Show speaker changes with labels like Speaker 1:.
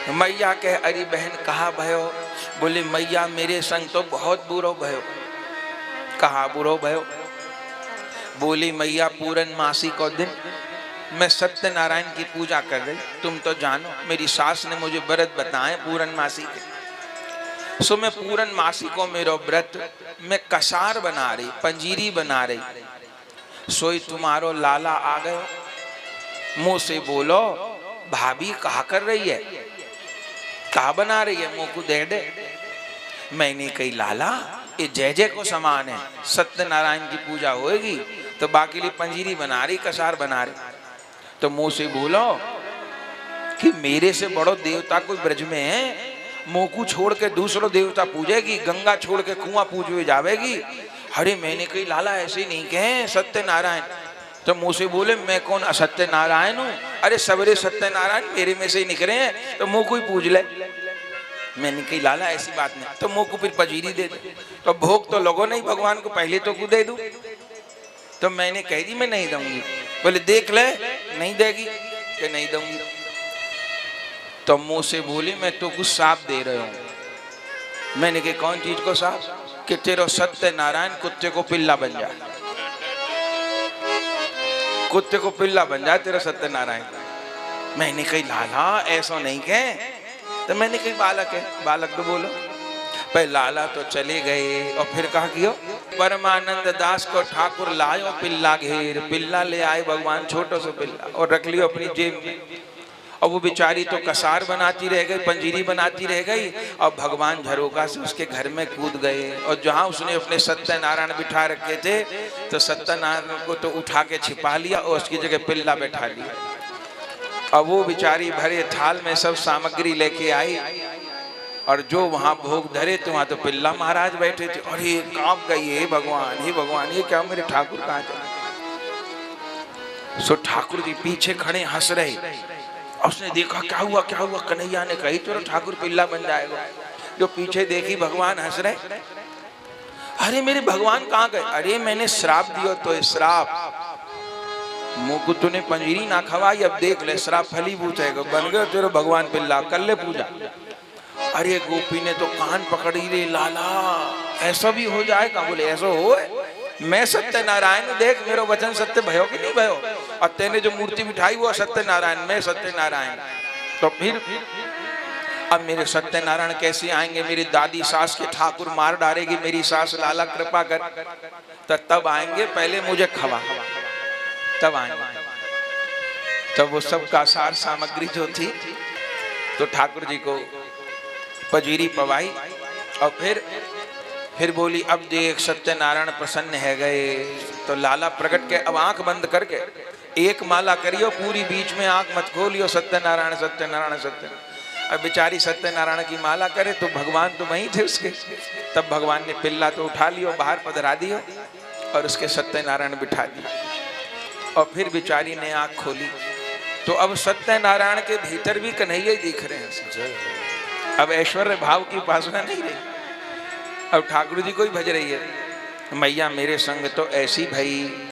Speaker 1: मैया कहे अरे बहन कहाँ भयो? बोले मैया मेरे संग तो बहुत बुरो भयो। कहाँ बुरो भयो? बोली मैया पूरन मासी को दिन मैं सत्यनारायण की पूजा कर रही, तुम तो जानो मेरी सास ने मुझे व्रत बताए पूरन मासी के। सो मैं पूरन मासी को मेरो व्रत मैं कसार बना रही, पंजीरी बना रही। सोई तुम्हारो लाला आ गयो, मुंह से बोलो भाभी कहा कर रही है, कहा बना रही है, मुंह को दे दे। मैंने कही लाला ये जय जय को समान है, सत्यनारायण की पूजा होएगी तो बाकी लिए पंजीरी बना रही, कसार बना रही। तो मुंह से बोलो कि मेरे से बड़ो देवता कोई ब्रज में है, मुंह को छोड़ के दूसरो देवता पूजेगी, गंगा छोड़ के कुआं पूजवे जावेगी। अरे मैंने कही लाला ऐसे ही नहीं कहे सत्यनारायण। तो मुंह से बोले मैं कौन असत्य नारायण हूँ? अरे सबरे सत्यनारायण मेरे में से ही निकले हैं, तो मुंह को ही पूज ले। मैंने कही लाला ऐसी बात नहीं। तो मुंह को फिर पंजीरी दे दे। तो भोग तो लोगों नहीं, भगवान को पहले तो को दे दूं। तो मैंने कह दी मैं नहीं दूंगी। बोले देख ले नहीं देगी कि नहीं दूंगी। तो मुंह से बोली मैं तो कुछ साफ दे रहे हूं। मैंने कहा कौन चीज को साफ? कि तेरो सत्यनारायण कुत्ते को पिल्ला बन जाए, कुत्ते को पिल्ला बन जाए तेरा सत्यनारायण। मैंने कही लाला ऐसा नहीं कहे। तो मैंने कही बालक है, बालक तो बोलो। पहले लाला तो चले गए और फिर कहा कियो परमानंद दास को ठाकुर लायो पिल्ला घेर, पिल्ला ले आए भगवान छोटो सो पिल्ला और रख लियो अपनी जेब में। और वो बेचारी तो कसार बनाती रह गई, पंजीरी बनाती रह गई और भगवान झरोका से उसके घर में कूद गए। और जहाँ उसने अपने सत्यनारायण बिठा रखे थे तो सत्यनारायण को तो उठा के छिपा लिया और उसकी जगह पिल्ला बैठा लिया। और वो बेचारी भरे थाल में सब सामग्री लेके आई और जो वहां भोग धरे तो वहां तो पिल्ला महाराज बैठे थे। और ये कांप गई, हे भगवान ये क्या मेरे ठाकुर कहाँ चले? सो ठाकुर जी पीछे खड़े हंस रहे। उसने देखा क्या हुआ क्या हुआ? कन्हैया ने कही तो ठाकुर पिल्ला बन जाएगा। जो पीछे देखी भगवान हंस रहे। अरे मेरे भगवान कहाँ गए? अरे मैंने श्राप दियो तो श्राप, मुँह को तूने पंजीरी ना खवाई, अब देख ले श्राप फलीभूत है, बन गए तेरे भगवान पिल्ला, कर ले पूजा। अरे गोपी ने तो कान पकड़ी रे लाला ऐसा भी हो जाएगा? बोले ऐसा हो, मैं सत्यनारायण देख मेरा वचन सत्य भयो कि नहीं भयो? और तेने जो मूर्ति बिठाई वो सत्यनारायण, मैं सत्यनारायण। तो फिर अब मेरे सत्यनारायण कैसे आएंगे? मेरी दादी सास के ठाकुर मार डालेगी मेरी सास, लाला कृपा कर। तो तब आएंगे, पहले मुझे खवा तब आएंगे। तब वो सब का सार सामग्री जो थी तो ठाकुर जी को पंजीरी पवाई और फिर बोली अब देख सत्यनारायण प्रसन्न है गए। तो लाला प्रकट के अब आंख बंद करके एक माला करियो पूरी, बीच में आंख मत खोलियो, सत्यनारायण सत्यनारायण सत्यनारायण। अब बेचारी सत्यनारायण की माला करे तो भगवान तो वहीं थे उसके। तब भगवान ने पिल्ला तो उठा लियो, बाहर पधरा दियो और उसके सत्यनारायण बिठा दिया। और फिर बेचारी ने आंख खोली तो अब सत्यनारायण के भीतर भी कन्हैया दिख रहे हैं। अब ऐश्वर्य भाव की उपासना नहीं रही, अब ठाकुर जी को ही भज रही है। मैया मेरे संग तो ऐसी भई